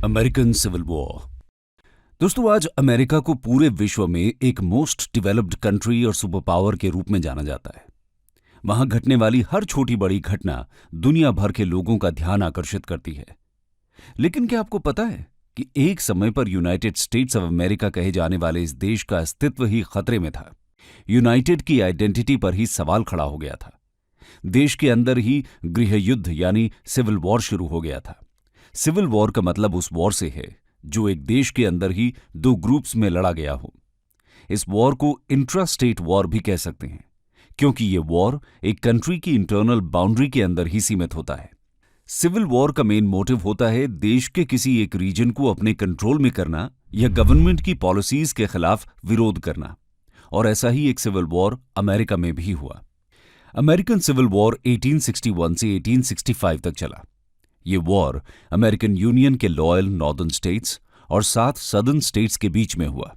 American civil war. दोस्तों, आज America को पूरे विश्व में एक मोस्ट डेवलप्ड कंट्री और सुपर पावर के रूप में जाना जाता है। वहां घटने वाली हर छोटी बड़ी घटना दुनिया भर के लोगों का ध्यान आकर्षित करती है। लेकिन क्या आपको पता है कि एक समय पर यूनाइटेड स्टेट्स ऑफ अमेरिका कहे जाने वाले इस देश का अस्तित्व ही खतरे में था। यूनाइटेड की आइडेंटिटी पर ही सवाल खड़ा हो गया था। देश के अंदर ही गृह युद्ध यानी सिविल वॉर शुरू हो गया था। सिविल वॉर का मतलब उस वॉर से है जो एक देश के अंदर ही दो ग्रुप्स में लड़ा गया हो। इस वॉर को इंट्रा स्टेट वॉर भी कह सकते हैं, क्योंकि ये वॉर एक कंट्री की इंटरनल बाउंड्री के अंदर ही सीमित होता है। सिविल वॉर का मेन मोटिव होता है देश के किसी एक रीजन को अपने कंट्रोल में करना या गवर्नमेंट की पॉलिसीज के खिलाफ विरोध करना। और ऐसा ही एक सिविल वॉर अमेरिका में भी हुआ। अमेरिकन सिविल वॉर 1861 से 1865 तक चला। ये वॉर अमेरिकन यूनियन के लॉयल नॉर्दर्न स्टेट्स और 7 सदर्न स्टेट्स के बीच में हुआ।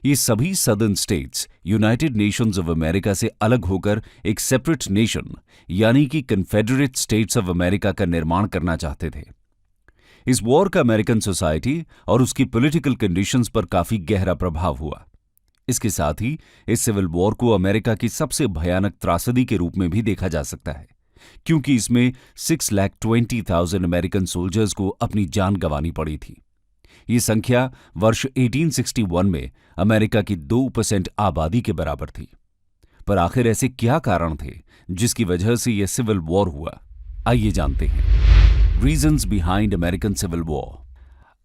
ये सभी southern states United Nations of America से अलग होकर एक सेपरेट नेशन यानी कि कन्फेडरेट स्टेट्स ऑफ अमेरिका का निर्माण करना चाहते थे। इस वॉर का अमेरिकन सोसाइटी और उसकी पॉलिटिकल कंडीशंस पर काफी गहरा प्रभाव हुआ। इसके साथ ही इस सिविल वॉर को अमेरिका की सबसे भयानक त्रासदी के रूप में भी देखा जा सकता है, क्योंकि इसमें 6,20,000 अमेरिकन सोल्जर्स को अपनी जान गंवानी पड़ी थी। ये संख्या वर्ष 1861 में अमेरिका की 2% आबादी के बराबर थी। पर आखिर ऐसे क्या कारण थे जिसकी वजह से यह सिविल वॉर हुआ? आइए जानते हैं reasons behind American civil war.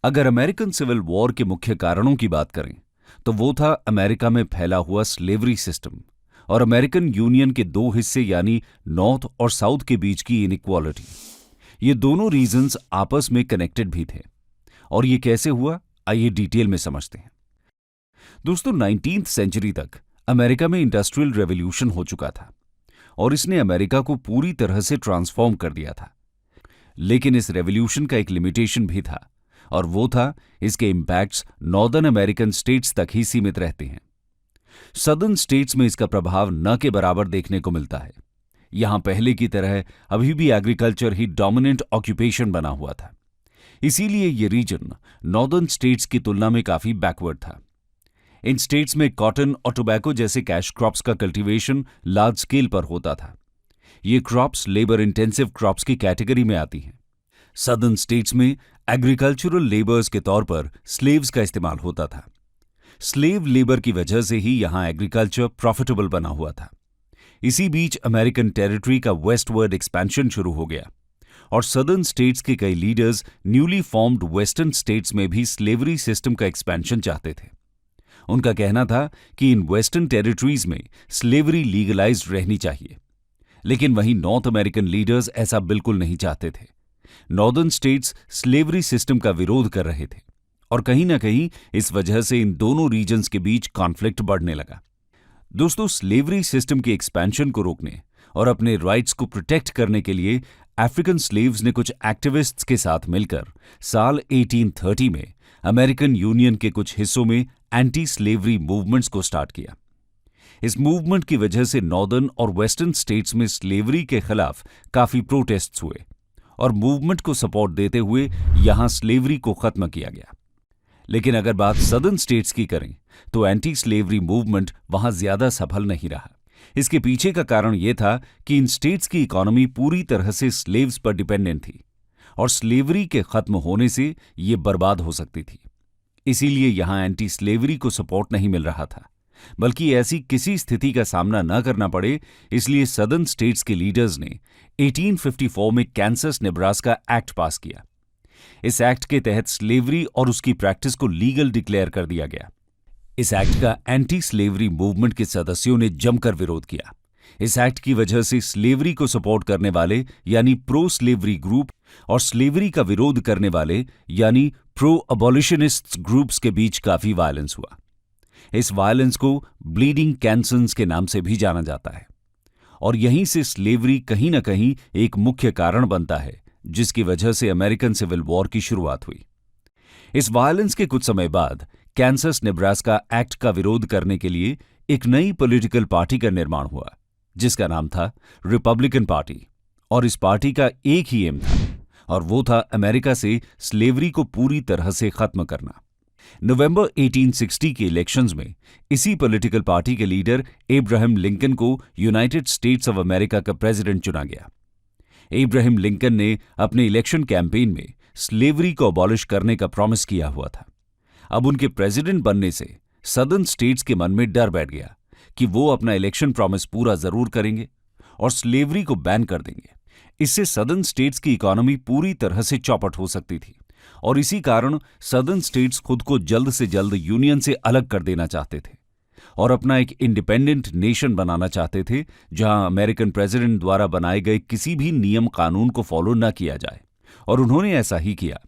अगर अमेरिकन सिविल वॉर के मुख्य कारणों की बात करें तो वो था अमेरिका में फैला हुआ स्लेवरी सिस्टम और अमेरिकन यूनियन के दो हिस्से यानी नॉर्थ और साउथ के बीच की इनइक्वालिटी। ये दोनों रीजंस आपस में कनेक्टेड भी थे। और ये कैसे हुआ, आइए डिटेल में समझते हैं। दोस्तों, 19th सेंचुरी तक अमेरिका में इंडस्ट्रियल रेवोल्यूशन हो चुका था और इसने अमेरिका को पूरी तरह से ट्रांसफॉर्म कर दिया था। लेकिन इस रेवोल्यूशन का एक लिमिटेशन भी था और वो था इसके इंपैक्ट्स नॉर्दर्न अमेरिकन स्टेट्स तक ही सीमित रहते हैं। सदर्न स्टेट्स में इसका प्रभाव न के बराबर देखने को मिलता है। यहां पहले की तरह अभी भी एग्रीकल्चर ही डोमिनेंट ऑक्यूपेशन बना हुआ था। इसीलिए ये रीजन नॉर्दर्न स्टेट्स की तुलना में काफी बैकवर्ड था। इन स्टेट्स में कॉटन और टोबैको जैसे कैश क्रॉप्स का कल्टीवेशन लार्ज स्केल पर होता था। ये क्रॉप्स लेबर इंटेंसिव क्रॉप्स की कैटेगरी में आती हैं। सदर्न स्टेट्स में एग्रीकल्चरल लेबर्स के तौर पर स्लेव्स का इस्तेमाल होता था। स्लेव लेबर की वजह से ही यहां एग्रीकल्चर प्रॉफिटेबल बना हुआ था। इसी बीच अमेरिकन टेरिटरी का वेस्टवर्ड एक्सपेंशन शुरू हो गया और सदर्न स्टेट्स के कई leaders newly formed western states में भी स्लेवरी सिस्टम का एक्सपेंशन चाहते थे। उनका कहना था कि इन वेस्टर्न टेरिटरीज में स्लेवरी लीगलाइज्ड रहनी चाहिए। लेकिन वहीं नॉर्थ अमेरिकन लीडर्स ऐसा बिल्कुल नहीं चाहते थे। नॉर्दर्न स्टेट्स स्लेवरी सिस्टम का विरोध कर रहे थे और कहीं ना कहीं इस वजह से इन दोनों रीजन्स के बीच कॉन्फ्लिक्ट बढ़ने लगा। दोस्तों, स्लेवरी सिस्टम के एक्सपेंशन को रोकने और अपने राइट्स को प्रोटेक्ट करने के लिए अफ्रीकन स्लेव्स ने कुछ एक्टिविस्ट्स के साथ मिलकर साल 1830 में अमेरिकन यूनियन के कुछ हिस्सों में एंटी स्लेवरी मूवमेंट्स को स्टार्ट किया। इस मूवमेंट की वजह से नॉर्दर्न और वेस्टर्न स्टेट्स में स्लेवरी के खिलाफ काफी प्रोटेस्ट्स हुए और मूवमेंट को सपोर्ट देते हुए यहां स्लेवरी को खत्म किया गया। लेकिन अगर बात सदर्न स्टेट्स की करें तो एंटी स्लेवरी मूवमेंट वहां ज्यादा सफल नहीं रहा। इसके पीछे का कारण यह था कि इन स्टेट्स की इकोनॉमी पूरी तरह से स्लेव्स पर डिपेंडेंट थी और स्लेवरी के खत्म होने से ये बर्बाद हो सकती थी। इसीलिए यहां एंटी स्लेवरी को सपोर्ट नहीं मिल रहा था, बल्कि ऐसी किसी स्थिति का सामना न करना पड़े इसलिए सदर्न स्टेट्स के लीडर्स ने 1854 में कैंसस नेब्रास्का एक्ट पास किया। इस एक्ट के तहत स्लेवरी और उसकी प्रैक्टिस को लीगल डिक्लेयर कर दिया गया। इस एक्ट का एंटी स्लेवरी मूवमेंट के सदस्यों ने जमकर विरोध किया। इस एक्ट की वजह से स्लेवरी को सपोर्ट करने वाले यानी प्रो स्लेवरी ग्रुप और स्लेवरी का विरोध करने वाले यानी प्रो अबॉलिशनिस्ट ग्रुप्स के बीच काफी वायलेंस हुआ। इस वायलेंस को ब्लीडिंग कैंसन्स के नाम से भी जाना जाता है और यहीं से स्लेवरी कहीं ना कहीं एक मुख्य कारण बनता है जिसकी वजह से अमेरिकन सिविल वॉर की शुरुआत हुई। इस वायलेंस के कुछ समय बाद कैंसस नेब्रास्का एक्ट का विरोध करने के लिए एक नई पॉलिटिकल पार्टी का निर्माण हुआ जिसका नाम था रिपब्लिकन पार्टी। और इस पार्टी का एक ही एम था और वो था अमेरिका से स्लेवरी को पूरी तरह से खत्म करना। नवंबर 1860 के इलेक्शंस में इसी पॉलिटिकल पार्टी के लीडर एब्राहम लिंकन को यूनाइटेड स्टेट्स ऑफ अमेरिका का प्रेसिडेंट चुना गया। एब्राहम लिंकन ने अपने इलेक्शन कैंपेन में स्लेवरी को अबॉलिश करने का प्रॉमिस किया हुआ था। अब उनके प्रेसिडेंट बनने से सदर्न स्टेट्स के मन में डर बैठ गया कि वो अपना इलेक्शन प्रॉमिस पूरा जरूर करेंगे और स्लेवरी को बैन कर देंगे। इससे सदर्न स्टेट्स की इकोनॉमी पूरी तरह से चौपट हो सकती थी और इसी कारण सदर्न स्टेट्स खुद को जल्द से जल्द यूनियन से अलग कर देना चाहते थे और अपना एक इंडिपेंडेंट नेशन बनाना चाहते थे, जहां अमेरिकन प्रेसिडेंट द्वारा बनाए गए किसी भी नियम कानून को फॉलो न किया जाए। और उन्होंने ऐसा ही किया।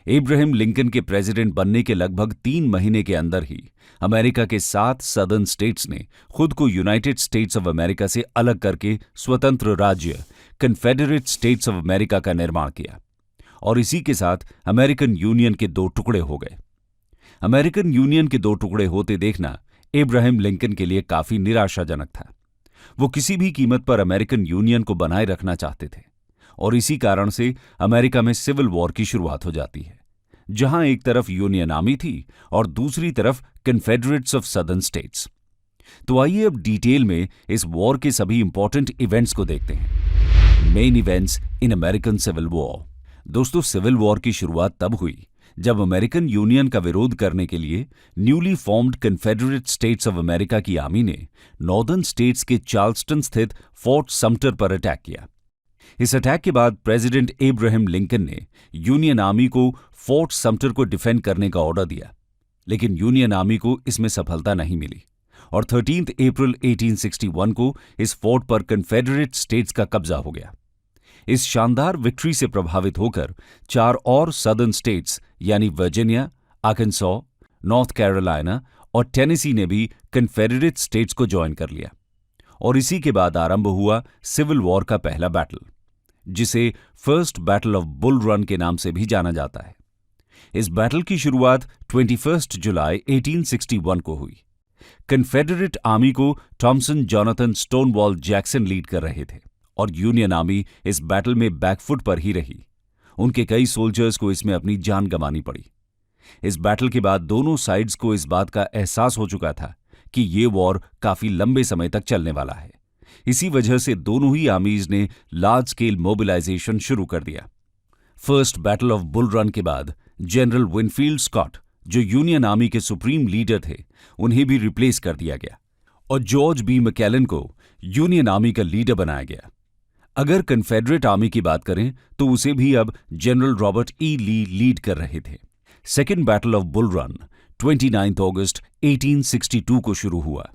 एब्राहम लिंकन के प्रेसिडेंट बनने के लगभग 3 महीने के अंदर ही अमेरिका के 7 सदर्न स्टेट्स ने खुद को यूनाइटेड स्टेट्स ऑफ अमेरिका से अलग करके स्वतंत्र राज्य कन्फेडरेट स्टेट्स ऑफ अमेरिका का निर्माण किया और इसी के साथ अमेरिकन यूनियन के 2 टुकड़े हो गए। अमेरिकन यूनियन के 2 टुकड़े होते देखना एब्राहम लिंकन के लिए काफी निराशाजनक था। वो किसी भी कीमत पर अमेरिकन यूनियन को बनाए रखना चाहते थे और इसी कारण से अमेरिका में सिविल वॉर की शुरुआत हो जाती है, जहां एक तरफ यूनियन आर्मी थी और दूसरी तरफ कन्फेडरेट्स ऑफ सदर्न स्टेट्स। तो आइए अब डिटेल में इस वॉर के सभी इंपॉर्टेंट इवेंट्स को देखते हैं। Main events in American civil war. दोस्तों, सिविल वॉर की शुरुआत तब हुई जब अमेरिकन यूनियन का विरोध करने के लिए newly formed confederate states of America की आर्मी ने नॉर्दर्न स्टेट्स के चार्ल्सटन स्थित फोर्ट समटर पर अटैक किया। इस अटैक के बाद प्रेसिडेंट एब्राहम लिंकन ने यूनियन आर्मी को फोर्ट समटर को डिफेंड करने का ऑर्डर दिया, लेकिन यूनियन आर्मी को इसमें सफलता नहीं मिली और 13 अप्रैल 1861 को इस फोर्ट पर कन्फेडरेट स्टेट्स का कब्जा हो गया। इस शानदार विक्ट्री से प्रभावित होकर 4 और सदर्न स्टेट्स यानी वर्जीनिया, आर्कांसो, नॉर्थ कैरोलिना और टेनेसी ने भी कन्फेडरेट स्टेट्स को ज्वाइन कर लिया और इसी के बाद आरंभ हुआ सिविल वॉर का पहला बैटल, जिसे first battle of bull run के नाम से भी जाना जाता है। इस बैटल की शुरुआत 21 जुलाई 1861 को हुई। कन्फेडरेट आर्मी को Thomson Jonathan Stonewall Jackson lead कर रहे थे और यूनियन आर्मी इस बैटल में बैकफुट पर ही रही। उनके कई सोल्जर्स को इसमें अपनी जान गंवानी पड़ी। इस बैटल के बाद दोनों साइड्स को इस बात का एहसास हो चुका था कि ये वॉर काफी लंबे समय तक चलने वाला है। इसी वजह से दोनों ही आर्मीज ने लार्ज स्केल मोबिलाइजेशन शुरू कर दिया। First battle of bull run के बाद जनरल विनफील्ड स्कॉट, जो यूनियन आर्मी के सुप्रीम लीडर थे, उन्हें भी रिप्लेस कर दिया गया और जॉर्ज बी मैकेलन को यूनियन आर्मी का लीडर बनाया गया। अगर कन्फेडरेट आर्मी की बात करें तो उसे भी अब जनरल रॉबर्ट ई ली लीड कर रहे थे। Second battle of bull run 29 अगस्त 1862 को शुरू हुआ।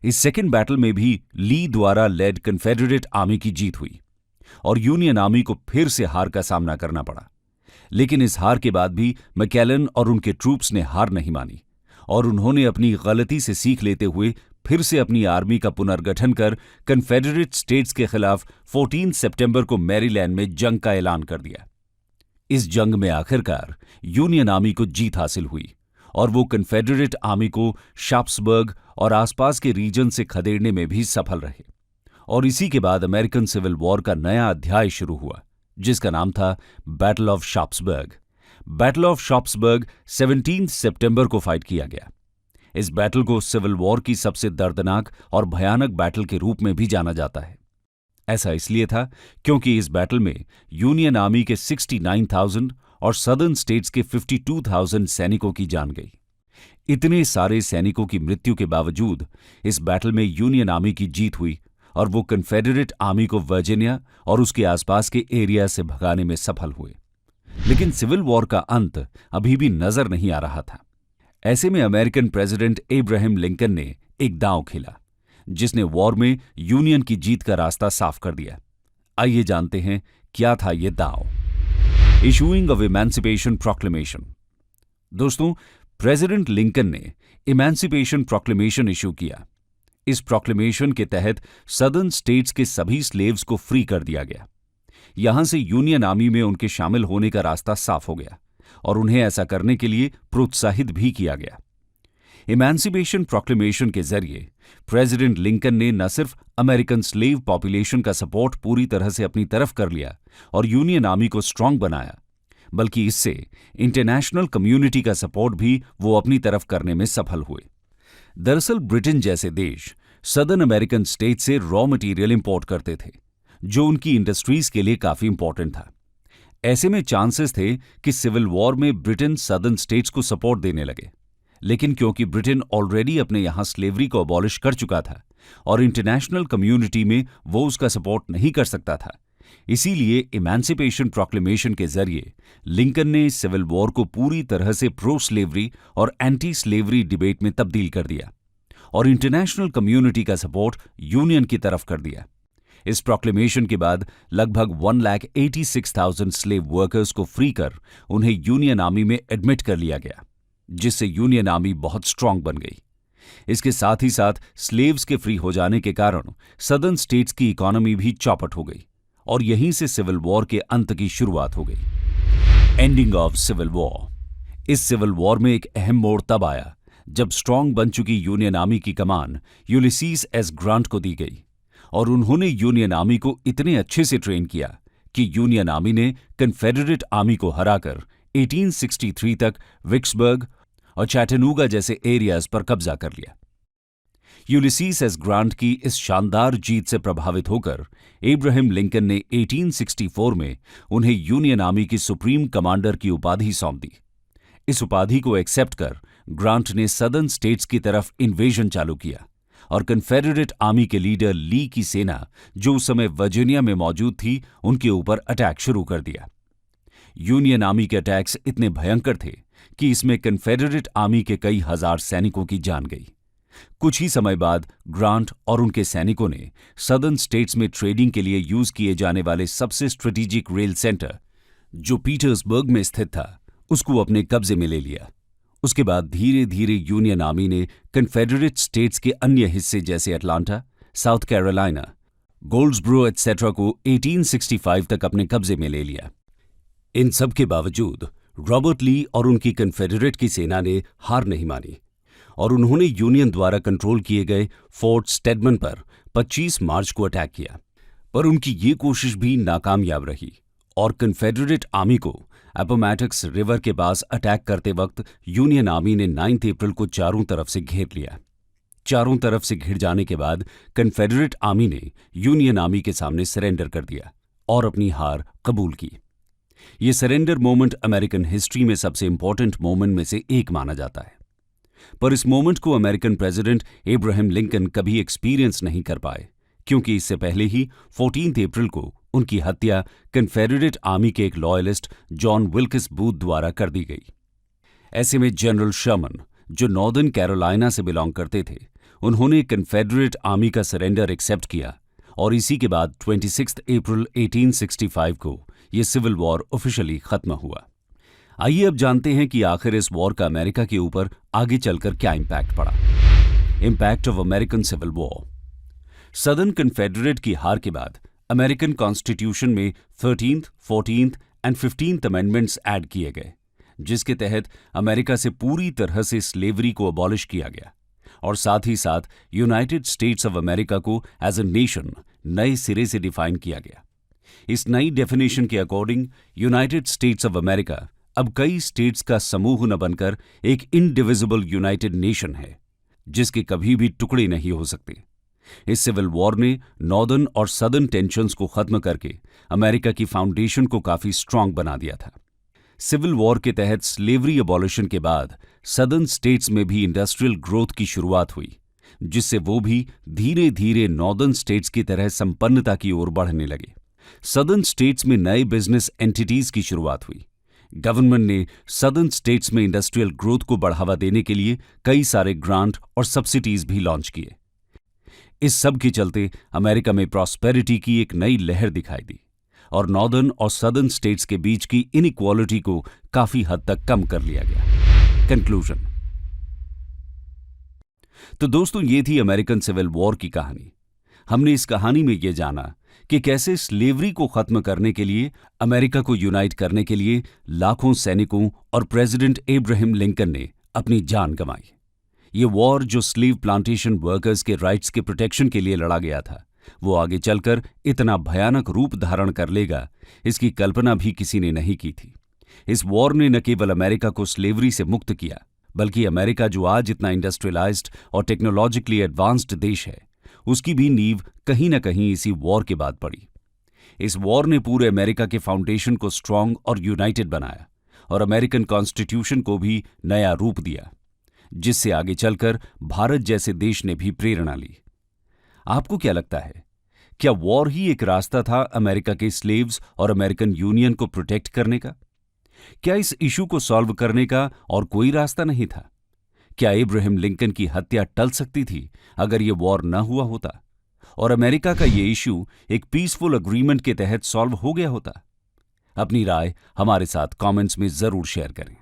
इस सेकेंड बैटल में भी ली द्वारा लेड कन्फेडरेट आर्मी की जीत हुई और यूनियन आर्मी को फिर से हार का सामना करना पड़ा। लेकिन इस हार के बाद भी मैकेलन और उनके ट्रूप्स ने हार नहीं मानी और उन्होंने अपनी गलती से सीख लेते हुए फिर से अपनी आर्मी का पुनर्गठन कर कन्फेडरेट स्टेट्स के खिलाफ 14 सितंबर को मैरीलैंड में जंग का ऐलान कर दिया। इस जंग में आखिरकार यूनियन आर्मी को जीत हासिल हुई और वो कन्फेडरेट आर्मी को शाप्सबर्ग और आसपास के रीजन से खदेड़ने में भी सफल रहे और इसी के बाद अमेरिकन सिविल वॉर का नया अध्याय शुरू हुआ, जिसका नाम था बैटल ऑफ शाप्सबर्ग। बैटल ऑफ शाप्सबर्ग 17 सितंबर को फाइट किया गया। इस बैटल को सिविल वॉर की सबसे दर्दनाक और भयानक बैटल के रूप में भी जाना जाता है। ऐसा इसलिए था क्योंकि इस बैटल में यूनियन आर्मी के 69,000 और सदर्न स्टेट्स के 52,000 सैनिकों की जान गई। इतने सारे सैनिकों की मृत्यु के बावजूद इस बैटल में यूनियन आर्मी की जीत हुई और वो कन्फेडरेट आर्मी को वर्जीनिया और उसके आसपास के एरिया से भगाने में सफल हुए। लेकिन सिविल वॉर का अंत अभी भी नजर नहीं आ रहा था। ऐसे में अमेरिकन प्रेसिडेंट एब्राहम लिंकन ने एक दांव खेला, जिसने वॉर में यूनियन की जीत का रास्ता साफ कर दिया। आइए जानते हैं क्या था यह दांव। Issuing of emancipation proclamation. दोस्तों, प्रेसिडेंट लिंकन ने इमेंसिपेशन प्रोक्लेमेशन इशू किया। इस प्रोक्लेमेशन के तहत सदर्न स्टेट्स के सभी स्लेव्स को फ्री कर दिया गया। यहां से यूनियन आर्मी में उनके शामिल होने का रास्ता साफ हो गया और उन्हें ऐसा करने के लिए प्रोत्साहित भी किया गया। इमेंसिपेशन प्रोक्लेमेशन के जरिए प्रेसिडेंट लिंकन ने न सिर्फ अमेरिकन स्लेव पॉपुलेशन का सपोर्ट पूरी तरह से अपनी तरफ कर लिया और यूनियन आर्मी को स्ट्रांग बनाया, बल्कि इससे इंटरनेशनल कम्युनिटी का सपोर्ट भी वो अपनी तरफ करने में सफल हुए। दरअसल ब्रिटेन जैसे देश सदर्न अमेरिकन स्टेट से रॉ मटेरियल इंपोर्ट करते थे, जो उनकी इंडस्ट्रीज के लिए काफी इंपॉर्टेंट था। ऐसे में चांसेस थे कि सिविल वॉर में ब्रिटेन सदर्न स्टेट्स को सपोर्ट देने लगे, लेकिन क्योंकि ब्रिटेन ऑलरेडी अपने यहां स्लेवरी को अबॉलिश कर चुका था और इंटरनेशनल कम्युनिटी में वो उसका सपोर्ट नहीं कर सकता था, इसीलिए इमेंसिपेशन प्रोक्लेमेशन के जरिए लिंकन ने सिविल वॉर को पूरी तरह से प्रो स्लेवरी और एंटी स्लेवरी डिबेट में तब्दील कर दिया और इंटरनेशनल कम्युनिटी का सपोर्ट यूनियन की तरफ कर दिया। इस प्रोक्लेमेशन के बाद लगभग 1,86,000 स्लेव वर्कर्स को फ्री कर उन्हें यूनियन आर्मी में एडमिट कर लिया गया, जिससे यूनियन आर्मी बहुत स्ट्रांग बन गई। इसके साथ ही साथ स्लेव्स के फ्री हो जाने के कारण सदर्न स्टेट्स की इकोनॉमी भी चौपट हो गई और यहीं से सिविल वॉर के अंत की शुरुआत हो गई। Ending of civil war. इस सिविल वॉर में एक अहम मोड़ तब आया जब स्ट्रांग बन चुकी यूनियन आर्मी की कमान यूलिसीज एस ग्रांट को दी गई और उन्होंने यूनियन आर्मी को इतने अच्छे से ट्रेन किया कि यूनियन आर्मी ने कन्फेडरेट आर्मी को हराकर 1863 तक विक्सबर्ग और चैटनूगा जैसे एरियाज पर कब्जा कर लिया। यूलिसीज एस ग्रांट की इस शानदार जीत से प्रभावित होकर एब्राहम लिंकन ने 1864 में उन्हें यूनियन आर्मी की सुप्रीम कमांडर की उपाधि सौंप दी। इस उपाधि को एक्सेप्ट कर ग्रांट ने सदर्न स्टेट्स की तरफ इन्वेजन चालू किया और कन्फेडरेट आर्मी के लीडर ली की सेना, जो उस समय वर्जीनिया में मौजूद थी, उनके ऊपर अटैक शुरू कर दिया। यूनियन आर्मी के अटैक्स इतने भयंकर थे कि इसमें कन्फेडरेट आर्मी के कई हजार सैनिकों की जान गई। कुछ ही समय बाद ग्रांट और उनके सैनिकों ने सदर्न स्टेट्स में ट्रेडिंग के लिए यूज किए जाने वाले सबसे स्ट्रेटेजिक रेल सेंटर, जो पीटर्सबर्ग में स्थित था, उसको अपने कब्जे में ले लिया। उसके बाद धीरे धीरे यूनियन आर्मी ने कन्फेडरेट स्टेट्स के अन्य हिस्से जैसे अटलांटा, साउथ कैरोलिना, गोल्ड्सब्रो एटसेट्रा को 1865 तक अपने कब्जे में ले लिया। इन सब के बावजूद रॉबर्ट ली और उनकी कन्फेडरेट की सेना ने हार नहीं मानी और उन्होंने यूनियन द्वारा कंट्रोल किए गए फोर्ट स्टेडमन पर 25 मार्च को अटैक किया, पर उनकी ये कोशिश भी नाकामयाब रही और कन्फेडरेट आर्मी को अपोमैटिक्स रिवर के पास अटैक करते वक्त यूनियन आर्मी ने 9 अप्रैल को चारों तरफ से घेर लिया। चारों तरफ से घिर जाने के बाद कन्फेडरेट आर्मी ने यूनियन आर्मी के सामने सरेंडर कर दिया और अपनी हार कबूल की। यह सरेंडर मोमेंट अमेरिकन हिस्ट्री में सबसे इंपॉर्टेंट मोमेंट में से एक माना जाता है, पर इस मोमेंट को अमेरिकन प्रेसिडेंट एब्राहम लिंकन कभी एक्सपीरियंस नहीं कर पाए, क्योंकि इससे पहले ही 14 अप्रैल को उनकी हत्या कन्फेडरेट आर्मी के एक लॉयलिस्ट जॉन विल्किस बूथ द्वारा कर दी गई। ऐसे में जनरल शर्मन, जो नॉर्दर्न कैरोलिना से बिलोंग करते थे, उन्होंने कन्फेडरेट आर्मी का सरेंडर एक्सेप्ट किया और इसी के बाद 26 अप्रैल 1865 को यह सिविल वॉर ऑफिशियली खत्म हुआ। आइए अब जानते हैं कि आखिर इस वॉर का अमेरिका के ऊपर आगे चलकर क्या इंपैक्ट पड़ा। Impact of American civil war. Southern Confederate की हार के बाद अमेरिकन कॉन्स्टिट्यूशन में 13th, 14th and 15th amendments add किए गए, जिसके तहत अमेरिका से पूरी तरह से स्लेवरी को अबॉलिश किया गया और साथ ही साथ यूनाइटेड स्टेट्स ऑफ अमेरिका को एज अ नेशन नए सिरे से डिफाइन किया गया। इस नई डेफिनेशन के according United states of America अब कई स्टेट्स का समूह न बनकर एक इनडिविजिबल यूनाइटेड नेशन है, जिसके कभी भी टुकड़े नहीं हो सकते। इस सिविल वॉर ने नॉर्दर्न और सदर्न टेंशन्स को खत्म करके अमेरिका की फाउंडेशन को काफी स्ट्रांग बना दिया था। सिविल वॉर के तहत स्लेवरी अबॉलिशन के बाद सदर्न स्टेट्स में भी इंडस्ट्रियल ग्रोथ की शुरुआत हुई, जिससे वो भी धीरे धीरे नॉर्दर्न स्टेट्स की तरह संपन्नता की ओर बढ़ने लगे। सदर्न स्टेट्स में नए बिजनेस एंटिटीज की शुरुआत हुई। गवर्नमेंट ने सदर्न स्टेट्स में इंडस्ट्रियल ग्रोथ को बढ़ावा देने के लिए कई सारे ग्रांट और सब्सिडीज भी लॉन्च किए। इस सब के चलते अमेरिका में प्रॉस्पेरिटी की एक नई लहर दिखाई दी और नॉर्दर्न और सदर्न स्टेट्स के बीच की इनइक्वालिटी को काफी हद तक कम कर लिया गया। कंक्लूजन। तो दोस्तों, ये थी अमेरिकन सिविल वॉर की कहानी। हमने इस कहानी में यह जाना कि कैसे स्लेवरी को खत्म करने के लिए, अमेरिका को यूनाइट करने के लिए लाखों सैनिकों और प्रेसिडेंट एब्राहम लिंकन ने अपनी जान गंवाई। ये वॉर जो स्लीव प्लांटेशन वर्कर्स के राइट्स के प्रोटेक्शन के लिए लड़ा गया था, वो आगे चलकर इतना भयानक रूप धारण कर लेगा, इसकी कल्पना भी किसी ने नहीं की थी। इस वॉर ने न केवल अमेरिका को स्लेवरी से मुक्त किया, बल्कि अमेरिका जो आज इतना इंडस्ट्रियलाइज्ड और टेक्नोलॉजिकली एडवांस्ड देश है, उसकी भी नींव कहीं न कहीं इसी वॉर के बाद पड़ी। इस वॉर ने पूरे अमेरिका के फाउंडेशन को स्ट्रांग और यूनाइटेड बनाया और अमेरिकन कॉन्स्टिट्यूशन को भी नया रूप दिया, जिससे आगे चलकर भारत जैसे देश ने भी प्रेरणा ली। आपको क्या लगता है, क्या वॉर ही एक रास्ता था अमेरिका के स्लेव्स और अमेरिकन यूनियन को प्रोटेक्ट करने का? क्या इस इशू को सॉल्व करने का और कोई रास्ता नहीं था? क्या इब्राहिम लिंकन की हत्या टल सकती थी अगर यह वॉर न हुआ होता और अमेरिका का यह इशू एक पीसफुल अग्रीमेंट के तहत सॉल्व हो गया होता? अपनी राय हमारे साथ कमेंट्स में जरूर शेयर करें।